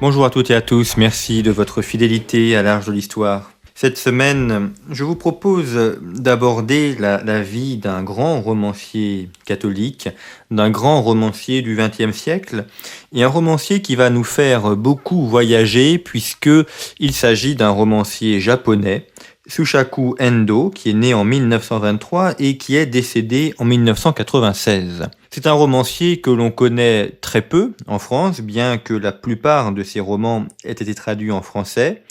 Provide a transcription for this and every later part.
Bonjour à toutes et à tous, merci de votre fidélité à l'Arche de l'Histoire. Cette semaine, je vous propose d'aborder la vie d'un grand romancier catholique, d'un grand romancier du XXe siècle, et un romancier qui va nous faire beaucoup voyager puisque il s'agit d'un romancier japonais, Sushaku Endo, qui est né en 1923 et qui est décédé en 1996. C'est un romancier que l'on connaît très peu en France, bien que la plupart de ses romans aient été traduits en français.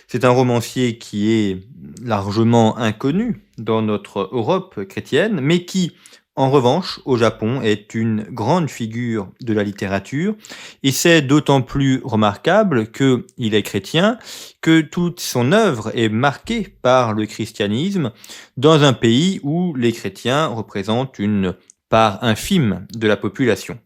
C'est un romancier qui est largement inconnu dans notre Europe chrétienne, mais qui, en revanche, au Japon, est une grande figure de la littérature, et c'est d'autant plus remarquable qu'il est chrétien, que toute son œuvre est marquée par le christianisme, dans un pays où les chrétiens représentent une part infime de la population.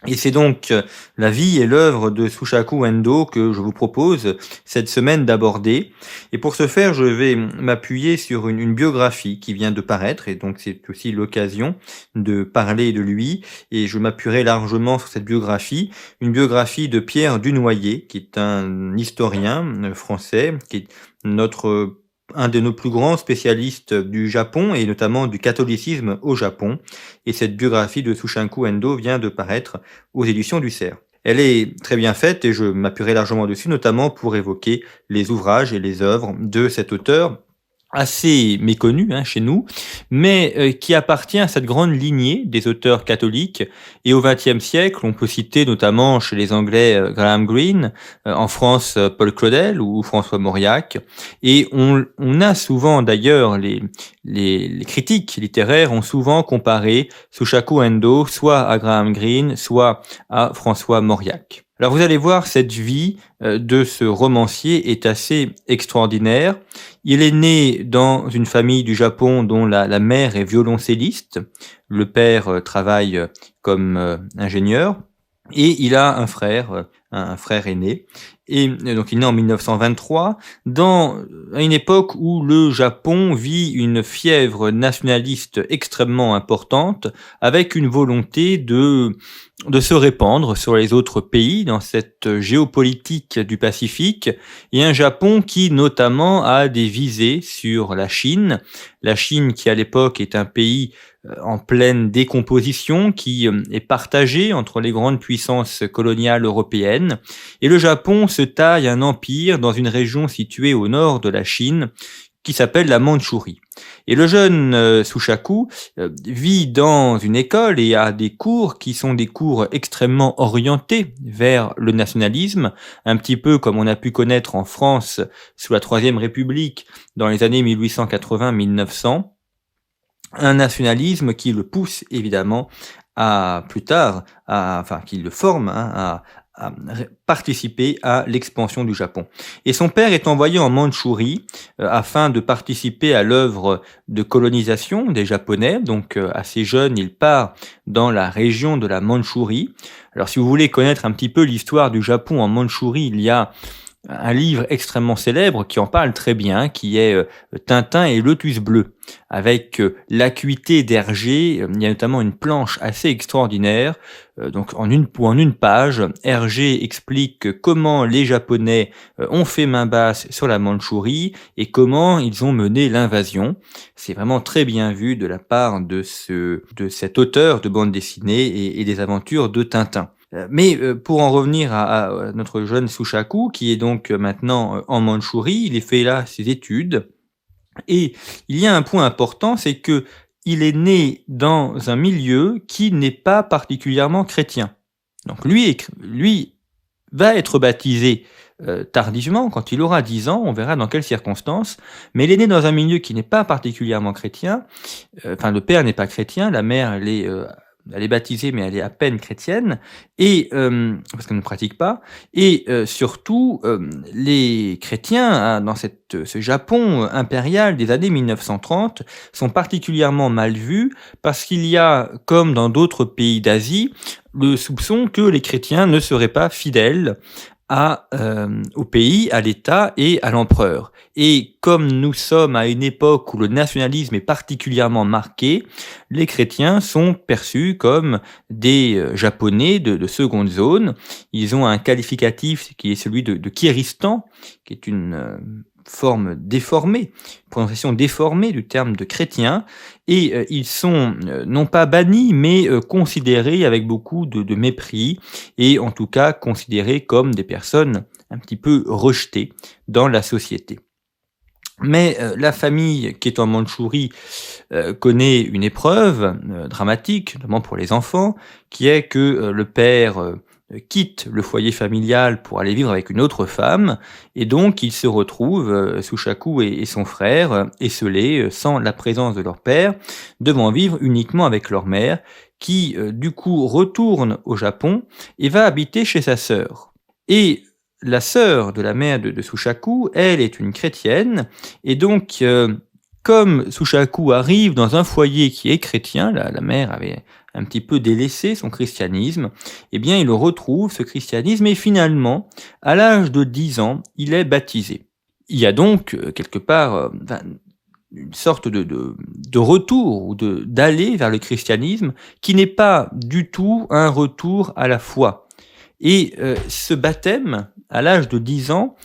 Et c'est donc la vie et l'œuvre de Sushaku Endo que je vous propose cette semaine d'aborder. Et pour ce faire, je vais m'appuyer sur une biographie qui vient de paraître, et donc c'est aussi l'occasion de parler de lui. Et je m'appuierai largement sur cette biographie, une biographie de Pierre Dunoyer, qui est un historien français, qui est un de nos plus grands spécialistes du Japon et notamment du catholicisme au Japon. Et cette biographie de Sushaku Endo vient de paraître aux éditions du Cerf. Elle est très bien faite et je m'appuierai largement dessus, notamment pour évoquer les ouvrages et les œuvres de cet auteur assez méconnu chez nous, mais qui appartient à cette grande lignée des auteurs catholiques. Et au XXe siècle, on peut citer notamment chez les Anglais Graham Greene, en France Paul Claudel ou François Mauriac. Et on a souvent d'ailleurs, les critiques littéraires ont souvent comparé Sushaku Endo soit à Graham Greene, soit à François Mauriac. Alors vous allez voir, cette vie de ce romancier est assez extraordinaire. Il est né dans une famille du Japon dont la mère est violoncelliste. Le père travaille comme ingénieur. Et il a un frère aîné. Et donc il est né en 1923, à une époque où le Japon vit une fièvre nationaliste extrêmement importante, avec une volonté de se répandre sur les autres pays dans cette géopolitique du Pacifique, et un Japon qui notamment a des visées sur la Chine qui à l'époque est un pays en pleine décomposition, qui est partagé entre les grandes puissances coloniales européennes, et le Japon se taille un empire dans une région située au nord de la Chine, qui s'appelle la Mandchourie. Et le jeune Sushaku vit dans une école et a des cours qui sont des cours extrêmement orientés vers le nationalisme, un petit peu comme on a pu connaître en France sous la Troisième République dans les années 1880-1900, un nationalisme qui le pousse évidemment qui le forme à participer à l'expansion du Japon. Et son père est envoyé en Mandchourie afin de participer à l'œuvre de colonisation des Japonais. Donc assez jeune, il part dans la région de la Mandchourie. Alors si vous voulez connaître un petit peu l'histoire du Japon en Mandchourie, il y a un livre extrêmement célèbre qui en parle très bien, qui est Tintin et Lotus Bleu, avec l'acuité d'Hergé. Il y a notamment une planche assez extraordinaire. Donc en une page, Hergé explique comment les Japonais ont fait main basse sur la Mandchourie et comment ils ont mené l'invasion. C'est vraiment très bien vu de la part de cet auteur de bande dessinée et des aventures de Tintin. Mais pour en revenir à notre jeune Sushaku, qui est donc maintenant en Mandchourie, il fait là ses études. Et il y a un point important, c'est que il est né dans un milieu qui n'est pas particulièrement chrétien. Donc lui va être baptisé tardivement, quand il aura 10 ans, on verra dans quelles circonstances, mais il est né dans un milieu qui n'est pas particulièrement chrétien. Le père n'est pas chrétien, la mère, elle est baptisée, mais elle est à peine chrétienne, et parce qu'elle ne pratique pas. Et surtout, les chrétiens dans ce Japon impérial des années 1930 sont particulièrement mal vus parce qu'il y a, comme dans d'autres pays d'Asie, le soupçon que les chrétiens ne seraient pas fidèles au pays, à l'État et à l'empereur. Et comme nous sommes à une époque où le nationalisme est particulièrement marqué, les chrétiens sont perçus comme des Japonais de seconde zone. Ils ont un qualificatif qui est celui de Kieristan, qui est une forme déformée, prononciation déformée du terme de chrétien, et ils sont non pas bannis, mais considérés avec beaucoup de mépris, et en tout cas considérés comme des personnes un petit peu rejetées dans la société. Mais la famille qui est en Mandchourie connaît une épreuve dramatique, notamment pour les enfants, qui est que le père quitte le foyer familial pour aller vivre avec une autre femme, et donc ils se retrouvent, Sushaku et son frère, esseulés, sans la présence de leur père, devant vivre uniquement avec leur mère, qui du coup retourne au Japon et va habiter chez sa sœur. Et la sœur de la mère de Sushaku, elle est une chrétienne, et donc comme Sushaku arrive dans un foyer qui est chrétien, la mère avait un petit peu délaissé son christianisme, eh bien il retrouve ce christianisme et finalement, à l'âge de 10 ans, il est baptisé. Il y a donc quelque part une sorte de retour ou d'aller vers le christianisme qui n'est pas du tout un retour à la foi. Et ce baptême, à l'âge de 10 ans,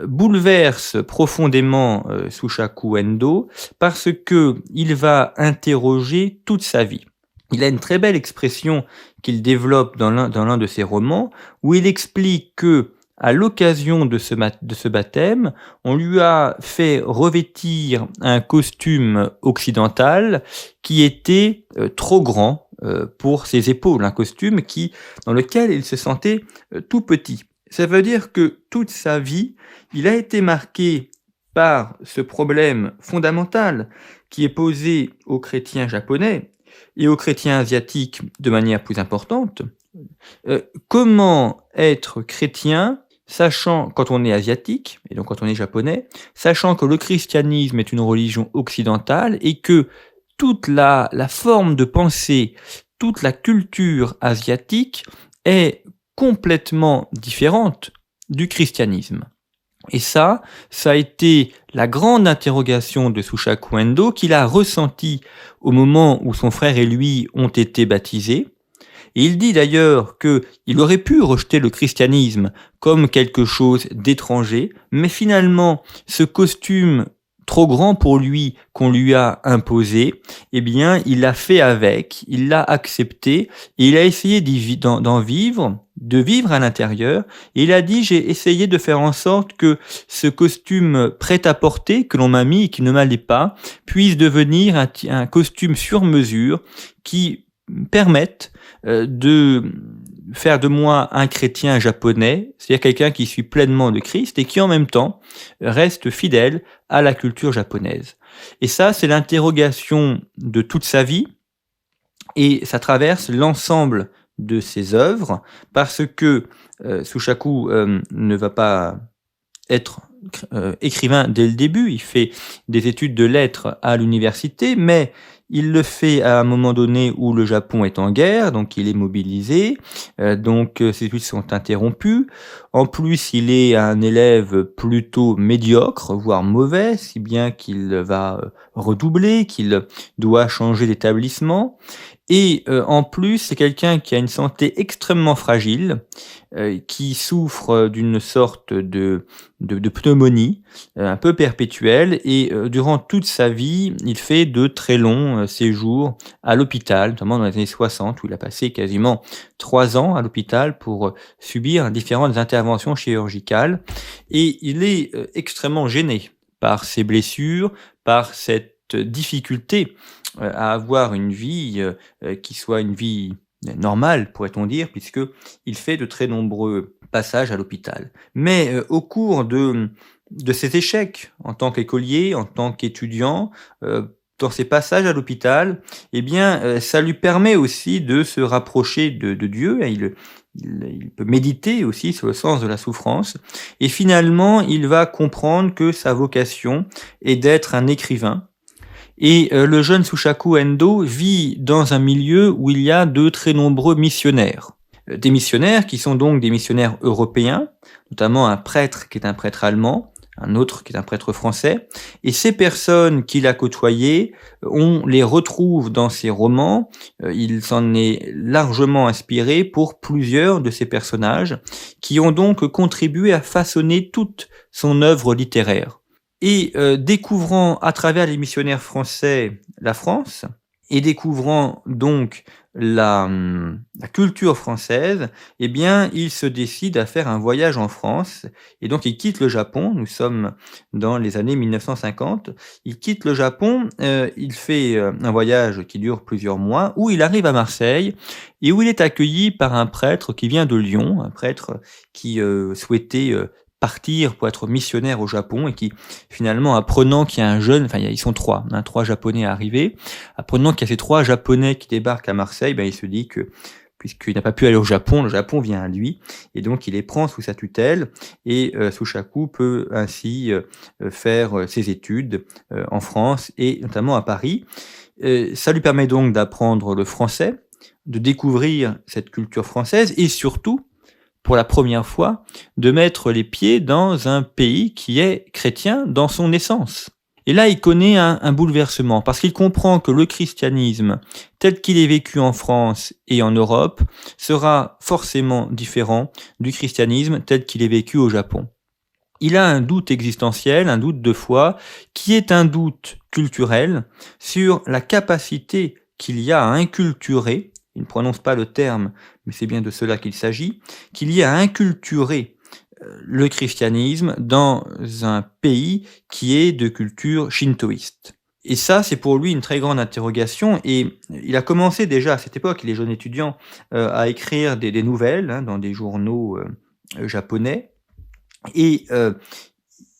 bouleverse profondément Sushaku Endo parce que il va interroger toute sa vie. Il a une très belle expression qu'il développe dans l'un de ses romans, où il explique que, à l'occasion de ce baptême, on lui a fait revêtir un costume occidental qui était trop grand pour ses épaules, un costume dans lequel il se sentait tout petit. Ça veut dire que toute sa vie, il a été marqué par ce problème fondamental qui est posé aux chrétiens japonais et aux chrétiens asiatiques de manière plus importante. Comment être chrétien, sachant, quand on est asiatique, et donc quand on est japonais, sachant que le christianisme est une religion occidentale et que toute la forme de pensée, toute la culture asiatique est complètement différente du christianisme. Et ça a été la grande interrogation de Sushaku Endo qu'il a ressenti au moment où son frère et lui ont été baptisés. Et il dit d'ailleurs qu'il aurait pu rejeter le christianisme comme quelque chose d'étranger, mais finalement, ce costume trop grand pour lui qu'on lui a imposé, eh bien, il l'a fait avec, il l'a accepté, et il a essayé d'en vivre, de vivre à l'intérieur, et il a dit, j'ai essayé de faire en sorte que ce costume prêt-à-porter que l'on m'a mis et qui ne m'allait pas, puisse devenir un costume sur mesure qui permette de faire de moi un chrétien japonais, c'est-à-dire quelqu'un qui suit pleinement le Christ et qui en même temps reste fidèle à la culture japonaise. Et ça, c'est l'interrogation de toute sa vie et ça traverse l'ensemble de ses œuvres parce que Sushaku ne va pas être écrivain dès le début, il fait des études de lettres à l'université, mais il le fait à un moment donné où le Japon est en guerre, donc il est mobilisé, donc ses études sont interrompues. En plus, il est un élève plutôt médiocre, voire mauvais, si bien qu'il va redoubler, qu'il doit changer d'établissement. Et en plus, c'est quelqu'un qui a une santé extrêmement fragile, qui souffre d'une sorte de pneumonie un peu perpétuelle et durant toute sa vie, il fait de très longs séjours à l'hôpital, notamment dans les années 60 où il a passé quasiment 3 ans à l'hôpital pour subir différentes interventions chirurgicales et il est extrêmement gêné par ses blessures, par cette difficulté à avoir une vie qui soit une vie normale, pourrait-on dire, puisque il fait de très nombreux passages à l'hôpital. Mais au cours de ses échecs en tant qu'écolier, en tant qu'étudiant, dans ses passages à l'hôpital, eh bien, ça lui permet aussi de se rapprocher de Dieu. Il peut méditer aussi sur le sens de la souffrance. Et finalement, il va comprendre que sa vocation est d'être un écrivain. Et le jeune Sushaku Endo vit dans un milieu où il y a de très nombreux missionnaires. des missionnaires qui sont donc des missionnaires européens, notamment un prêtre qui est un prêtre allemand, un autre qui est un prêtre français. Et ces personnes qu'il a côtoyées, on les retrouve dans ses romans. Il s'en est largement inspiré pour plusieurs de ces personnages qui ont donc contribué à façonner toute son œuvre littéraire. Et découvrant à travers les missionnaires français la France, et découvrant donc la culture française, eh bien, il se décide à faire un voyage en France et donc il quitte le Japon. Nous sommes dans les années 1950. Il quitte le Japon, il fait, un voyage qui dure plusieurs mois où il arrive à Marseille et où il est accueilli par un prêtre qui vient de Lyon, un prêtre qui, souhaitait, partir pour être missionnaire au Japon et qui finalement apprenant qu'il y a un jeune, enfin ils sont 3, 3 Japonais arrivés, apprenant qu'il y a ces 3 Japonais qui débarquent à Marseille, ben il se dit que puisqu'il n'a pas pu aller au Japon, le Japon vient à lui et donc il les prend sous sa tutelle et Sushaku peut ainsi, faire, ses études, en France et notamment à Paris. Ça lui permet donc d'apprendre le français, de découvrir cette culture française et surtout pour la première fois, de mettre les pieds dans un pays qui est chrétien dans son essence. Et là, il connaît un bouleversement, parce qu'il comprend que le christianisme, tel qu'il est vécu en France et en Europe, sera forcément différent du christianisme tel qu'il est vécu au Japon. Il a un doute existentiel, un doute de foi, qui est un doute culturel sur la capacité qu'il y a à inculturer, il ne prononce pas le terme, mais c'est bien de cela qu'il s'agit, qu'il y a à inculturer le christianisme dans un pays qui est de culture shintoïste. Et ça, c'est pour lui une très grande interrogation, et il a commencé déjà à cette époque, il est jeune étudiant, à écrire des nouvelles dans des journaux japonais, et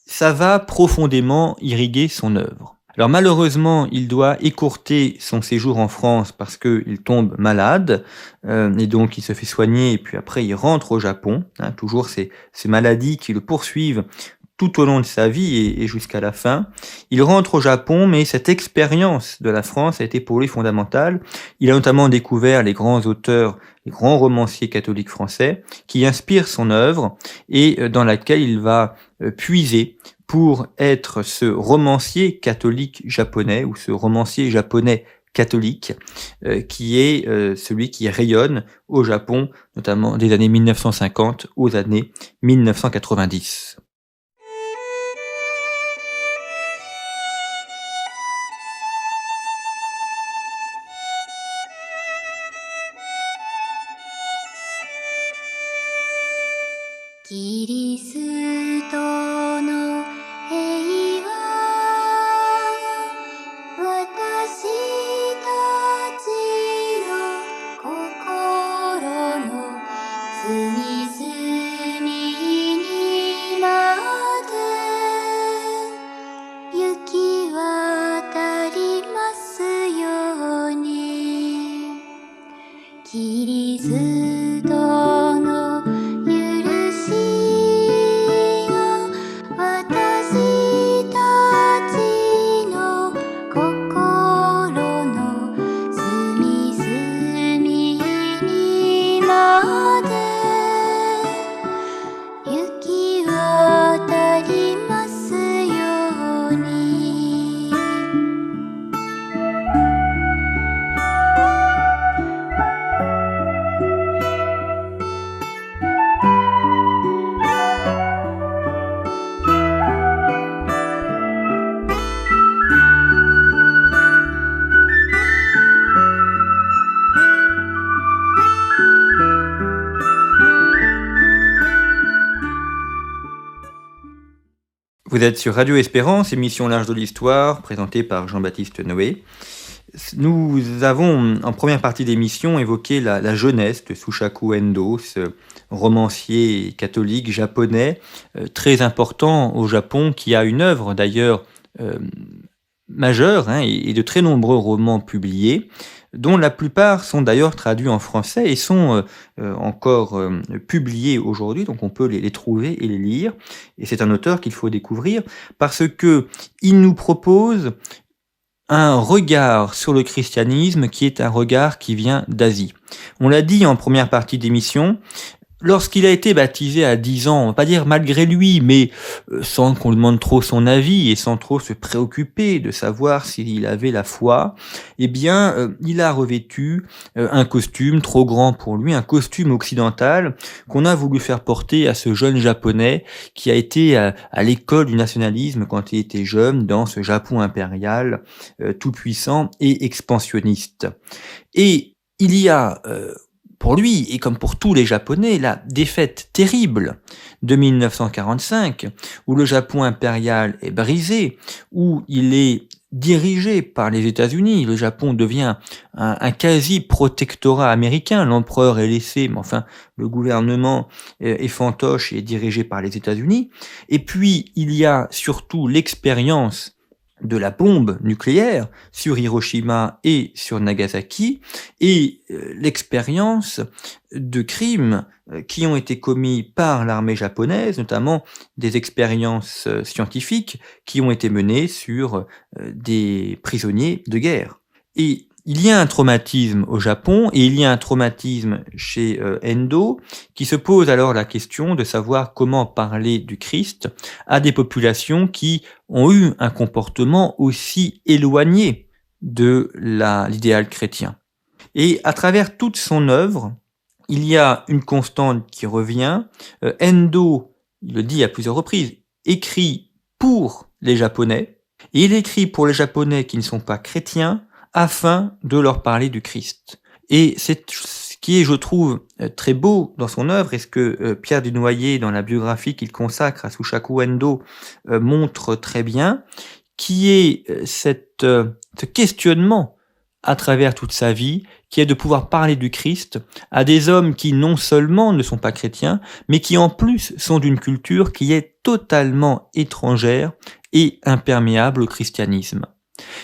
ça va profondément irriguer son œuvre. Alors malheureusement, il doit écourter son séjour en France parce qu'il tombe malade, et donc il se fait soigner, et puis après il rentre au Japon, toujours ces maladies qui le poursuivent tout au long de sa vie et jusqu'à la fin. Il rentre au Japon, mais cette expérience de la France a été pour lui fondamentale. Il a notamment découvert les grands auteurs, les grands romanciers catholiques français, qui inspirent son œuvre et dans laquelle il va puiser pour être ce romancier catholique japonais ou ce romancier japonais catholique qui est celui qui rayonne au Japon, notamment des années 1950 aux années 1990. Vous êtes sur Radio Espérance, émission L'Arche de l'Histoire, présentée par Jean-Baptiste Noé. Nous avons, en première partie d'émission, évoqué la jeunesse de Sushaku Endo, ce romancier catholique japonais, très important au Japon, qui a une œuvre d'ailleurs majeure et de très nombreux romans publiés, dont la plupart sont d'ailleurs traduits en français et sont encore publiés aujourd'hui, donc on peut les trouver et les lire. Et c'est un auteur qu'il faut découvrir parce que il nous propose un regard sur le christianisme qui est un regard qui vient d'Asie. On l'a dit en première partie d'émission, lorsqu'il a été baptisé à 10 ans, on va pas dire malgré lui, mais sans qu'on lui demande trop son avis et sans trop se préoccuper de savoir s'il avait la foi, eh bien, il a revêtu un costume trop grand pour lui, un costume occidental qu'on a voulu faire porter à ce jeune japonais qui a été à l'école du nationalisme quand il était jeune, dans ce Japon impérial tout puissant et expansionniste. Et il y a pour lui, et comme pour tous les Japonais, la défaite terrible de 1945, où le Japon impérial est brisé, où il est dirigé par les États-Unis. Le Japon devient un quasi-protectorat américain. L'empereur est laissé, mais enfin, le gouvernement est fantoche et est dirigé par les États-Unis. Et puis, il y a surtout l'expérience de la bombe nucléaire sur Hiroshima et sur Nagasaki, et l'expérience de crimes qui ont été commis par l'armée japonaise, notamment des expériences scientifiques qui ont été menées sur des prisonniers de guerre. Et il y a un traumatisme au Japon et il y a un traumatisme chez Endo qui se pose alors la question de savoir comment parler du Christ à des populations qui ont eu un comportement aussi éloigné de l'idéal chrétien. Et à travers toute son œuvre, il y a une constante qui revient. Endo, il le dit à plusieurs reprises, écrit pour les Japonais, et il écrit pour les Japonais qui ne sont pas chrétiens, afin de leur parler du Christ. Et c'est ce qui est, je trouve, très beau dans son œuvre, et ce que Pierre Dunoyer, dans la biographie qu'il consacre à Sushaku Endo, montre très bien, qui est ce questionnement à travers toute sa vie, qui est de pouvoir parler du Christ à des hommes qui non seulement ne sont pas chrétiens, mais qui en plus sont d'une culture qui est totalement étrangère et imperméable au christianisme.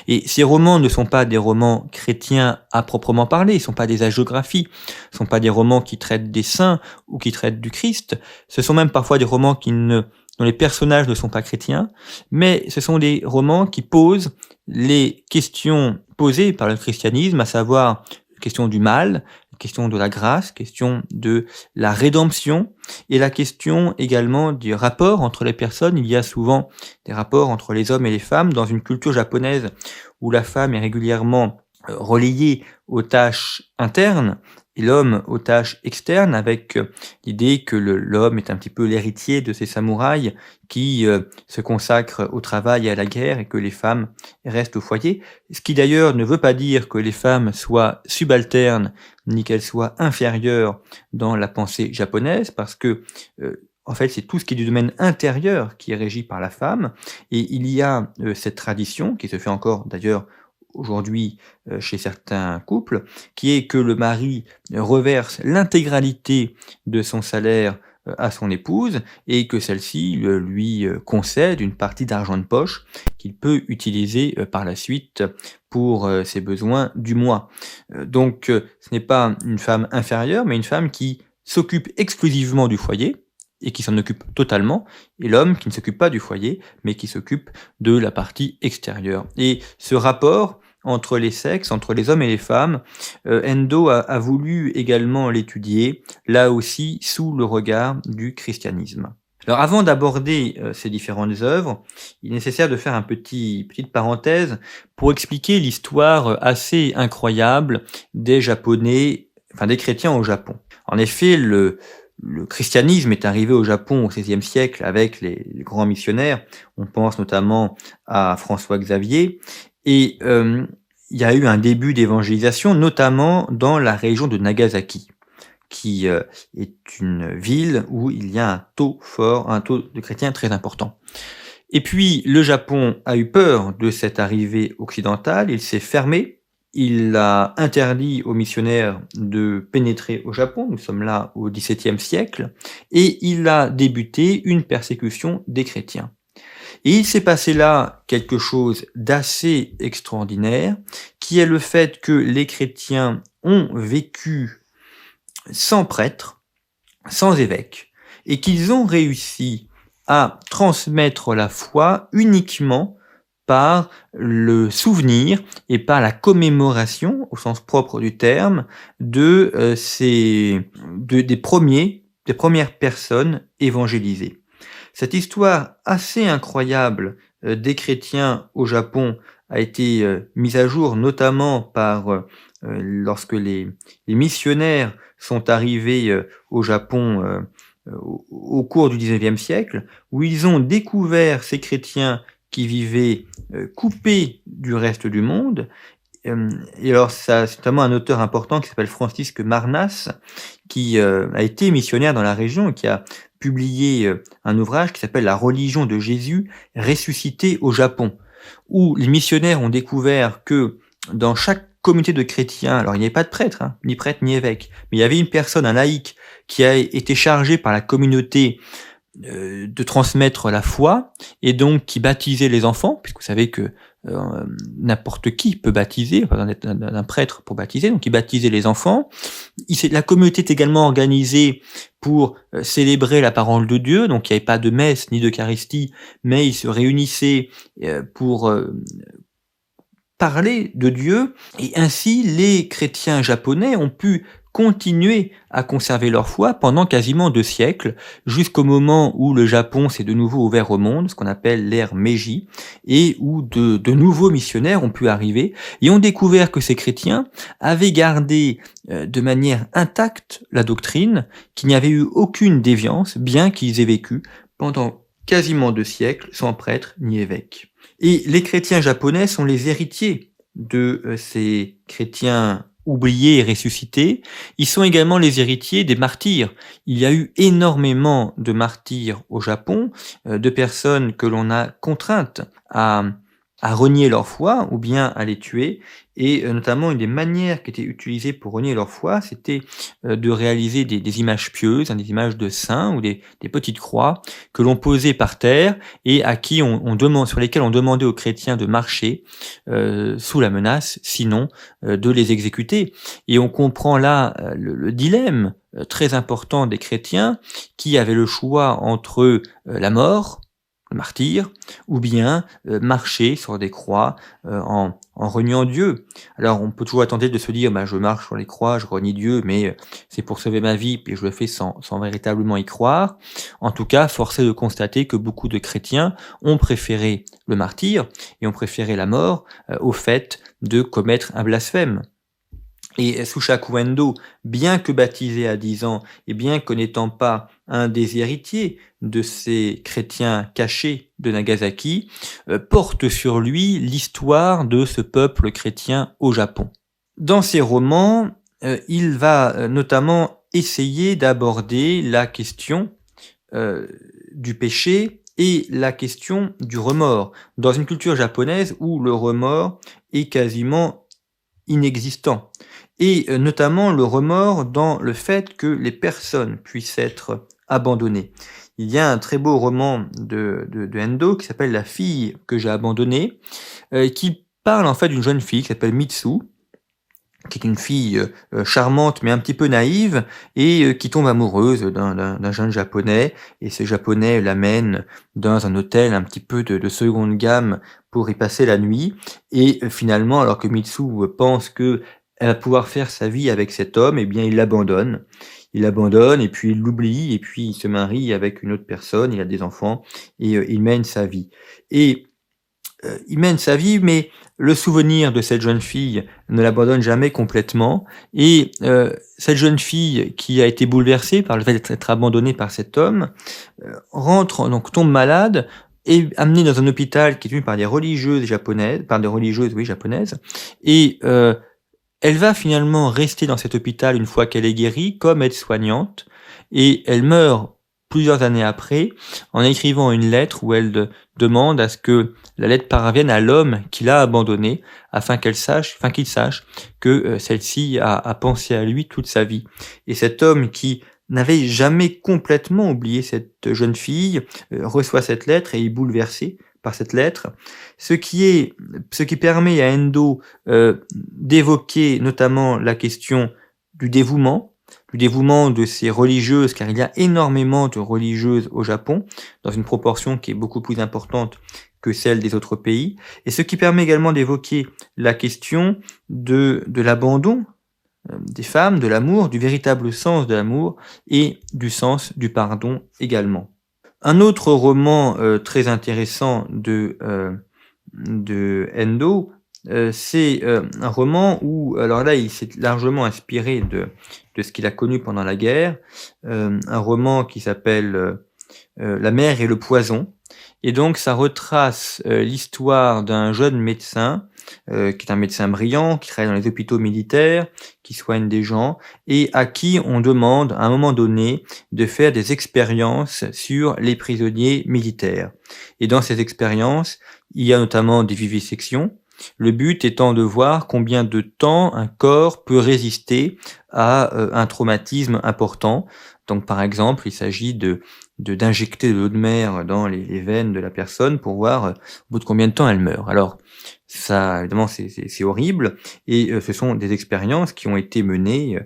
Et ces romans ne sont pas des romans chrétiens à proprement parler, ils ne sont pas des hagiographies, ce ne sont pas des romans qui traitent des saints ou qui traitent du Christ, ce sont même parfois des romans dont les personnages ne sont pas chrétiens, mais ce sont des romans qui posent les questions posées par le christianisme, à savoir la question du mal, la question de la grâce, la question de la rédemption, et la question également du rapport entre les personnes. Il y a souvent des rapports entre les hommes et les femmes dans une culture japonaise où la femme est régulièrement relayée aux tâches internes et l'homme aux tâches externes, avec l'idée que l'homme est un petit peu l'héritier de ces samouraïs qui se consacrent au travail et à la guerre, et que les femmes restent au foyer. Ce qui d'ailleurs ne veut pas dire que les femmes soient subalternes, ni qu'elles soient inférieures dans la pensée japonaise, parce que en fait, c'est tout ce qui est du domaine intérieur qui est régi par la femme, et il y a cette tradition, qui se fait encore d'ailleurs aujourd'hui chez certains couples, qui est que le mari reverse l'intégralité de son salaire à son épouse, et que celle-ci lui concède une partie d'argent de poche qu'il peut utiliser par la suite pour ses besoins du mois. Donc ce n'est pas une femme inférieure, mais une femme qui s'occupe exclusivement du foyer, et qui s'en occupe totalement, et l'homme qui ne s'occupe pas du foyer, mais qui s'occupe de la partie extérieure. Et ce rapport entre les sexes, entre les hommes et les femmes, Endo a voulu également l'étudier, là aussi sous le regard du christianisme. Alors avant d'aborder ces différentes œuvres, il est nécessaire de faire une petite parenthèse pour expliquer l'histoire assez incroyable des Japonais, enfin des chrétiens au Japon. En effet, le christianisme est arrivé au Japon au XVIe siècle avec les grands missionnaires. On pense notamment à François Xavier. Et il y a eu un début d'évangélisation, notamment dans la région de Nagasaki, qui est une ville où il y a un taux de chrétiens très important. Et puis, le Japon a eu peur de cette arrivée occidentale, il s'est fermé. Il a interdit aux missionnaires de pénétrer au Japon, nous sommes là au XVIIe siècle, et il a débuté une persécution des chrétiens. Et il s'est passé là quelque chose d'assez extraordinaire, qui est le fait que les chrétiens ont vécu sans prêtre, sans évêque, et qu'ils ont réussi à transmettre la foi uniquement par le souvenir et par la commémoration, au sens propre du terme, des premières personnes évangélisées. Cette histoire assez incroyable des chrétiens au Japon a été mise à jour notamment par lorsque les missionnaires sont arrivés au Japon au cours du XIXe siècle, où ils ont découvert ces chrétiens qui vivaient coupés du reste du monde. Et alors, c'est notamment un auteur important qui s'appelle Francisque Marnas, qui a été missionnaire dans la région et qui a publié un ouvrage qui s'appelle La religion de Jésus ressuscité au Japon, où les missionnaires ont découvert que dans chaque communauté de chrétiens, alors il n'y avait pas de prêtre, ni prêtre ni évêque, mais il y avait une personne, un laïc, qui a été chargé par la communauté de transmettre la foi et donc qui baptisait les enfants, puisque vous savez que n'importe qui peut baptiser, pas d'un prêtre pour baptiser, donc il baptisait les enfants. La communauté est également organisée pour célébrer la parole de Dieu, donc il n'y avait pas de messe ni d'Eucharistie, mais ils se réunissaient pour parler de Dieu, et ainsi les chrétiens japonais ont pu continuer à conserver leur foi pendant quasiment 2 siècles, jusqu'au moment où le Japon s'est de nouveau ouvert au monde, ce qu'on appelle l'ère Meiji, et où de nouveaux missionnaires ont pu arriver, et ont découvert que ces chrétiens avaient gardé de manière intacte la doctrine, qu'il n'y avait eu aucune déviance, bien qu'ils aient vécu pendant quasiment 2 siècles sans prêtre ni évêque. Et les chrétiens japonais sont les héritiers de ces chrétiens oubliés et ressuscités. Ils sont également les héritiers des martyrs. Il y a eu énormément de martyrs au Japon, de personnes que l'on a contraintes à renier leur foi ou bien à les tuer. Et notamment, une des manières qui étaient utilisées pour renier leur foi, c'était de réaliser des images pieuses, des images de saints ou des petites croix que l'on posait par terre et à qui sur lesquelles on demandait aux chrétiens de marcher sous la menace, sinon de les exécuter. Et on comprend là le dilemme très important des chrétiens qui avaient le choix entre la mort, le martyr, ou bien marcher sur des croix en reniant Dieu. Alors on peut toujours attendre de se dire je marche sur les croix, je renie Dieu, mais c'est pour sauver ma vie, puis je le fais sans véritablement y croire. En tout cas, force est de constater que beaucoup de chrétiens ont préféré le martyr et ont préféré la mort au fait de commettre un blasphème. Et Sushaku Endo, bien que baptisé à 10 ans, et bien que n'étant pas un des héritiers de ces chrétiens cachés de Nagasaki, porte sur lui l'histoire de ce peuple chrétien au Japon. Dans ses romans, il va notamment essayer d'aborder la question du péché et la question du remords, dans une culture japonaise où le remords est quasiment inexistant. Et notamment le remords dans le fait que les personnes puissent être abandonnées. Il y a un très beau roman de Endo qui s'appelle La fille que j'ai abandonnée, qui parle en fait d'une jeune fille qui s'appelle Mitsu, qui est une fille charmante mais un petit peu naïve, et qui tombe amoureuse d'un jeune japonais, et ce japonais l'amène dans un hôtel un petit peu de seconde gamme pour y passer la nuit, et finalement, alors que Mitsu pense que elle va pouvoir faire sa vie avec cet homme, eh bien il l'abandonne. Il l'abandonne, et puis il l'oublie, et puis il se marie avec une autre personne, il a des enfants, et il mène sa vie. Et il mène sa vie, mais le souvenir de cette jeune fille ne l'abandonne jamais complètement, et cette jeune fille qui a été bouleversée par le fait d'être abandonnée par cet homme, tombe malade, est amenée dans un hôpital qui est tenu par des religieuses japonaises, et elle va finalement rester dans cet hôpital une fois qu'elle est guérie, comme aide-soignante, et elle meurt plusieurs années après, en écrivant une lettre où elle demande à ce que la lettre parvienne à l'homme qui l'a abandonnée, afin qu'il sache que celle-ci a pensé à lui toute sa vie. Et cet homme qui n'avait jamais complètement oublié cette jeune fille reçoit cette lettre et est bouleversé par cette lettre, ce qui permet à Endo d'évoquer notamment la question du dévouement de ces religieuses, car il y a énormément de religieuses au Japon, dans une proportion qui est beaucoup plus importante que celles des autres pays, et ce qui permet également d'évoquer la question de l'abandon des femmes, de l'amour, du véritable sens de l'amour et du sens du pardon également. Un autre roman très intéressant de Endo, c'est un roman où, alors là, il s'est largement inspiré de ce qu'il a connu pendant la guerre, un roman qui s'appelle La mer et le poison. Et donc, ça retrace l'histoire d'un jeune médecin, qui est un médecin brillant, qui travaille dans les hôpitaux militaires, qui soigne des gens, et à qui on demande, à un moment donné, de faire des expériences sur les prisonniers militaires. Et dans ces expériences, il y a notamment des vivisections, le but étant de voir combien de temps un corps peut résister à un traumatisme important. Donc, par exemple, il s'agit d'injecter de l'eau de mer dans les veines de la personne pour voir au bout de combien de temps elle meurt. Alors, ça, évidemment, c'est horrible, et ce sont des expériences qui ont été menées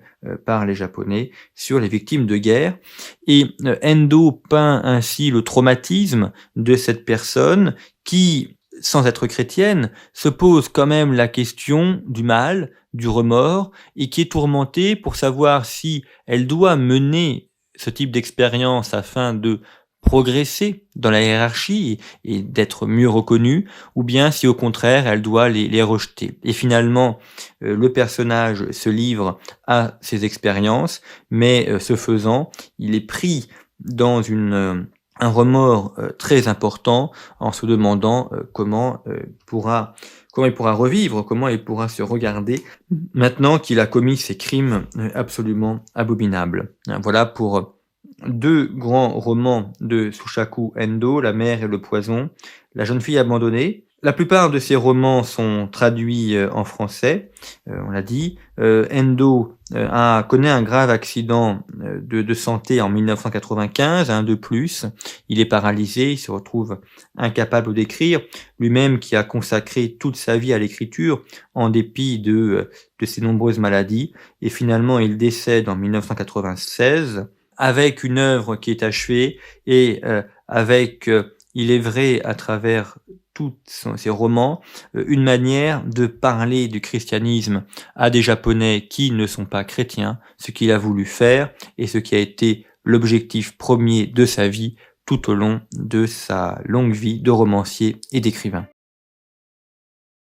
par les Japonais sur les victimes de guerre. Et Endo peint ainsi le traumatisme de cette personne qui, sans être chrétienne, se pose quand même la question du mal, du remords, et qui est tourmentée pour savoir si elle doit mener ce type d'expérience afin de progresser dans la hiérarchie et d'être mieux reconnue, ou bien si au contraire elle doit les rejeter. Et finalement, le personnage se livre à ces expériences, mais ce faisant, il est pris dans un remords très important en se demandant comment il pourra revivre, comment il pourra se regarder maintenant qu'il a commis ces crimes absolument abominables. Voilà pour deux grands romans de Sushaku Endo, La mer et le poison, La jeune fille abandonnée. La plupart de ces romans sont traduits en français, on l'a dit. Endo connaît un grave accident de santé en 1995, un de plus. Il est paralysé, il se retrouve incapable d'écrire, lui-même qui a consacré toute sa vie à l'écriture en dépit de ses nombreuses maladies. Et finalement, il décède en 1996 avec une œuvre qui est achevée et avec, il est vrai, à travers tous ses romans, une manière de parler du christianisme à des Japonais qui ne sont pas chrétiens, ce qu'il a voulu faire et ce qui a été l'objectif premier de sa vie tout au long de sa longue vie de romancier et d'écrivain.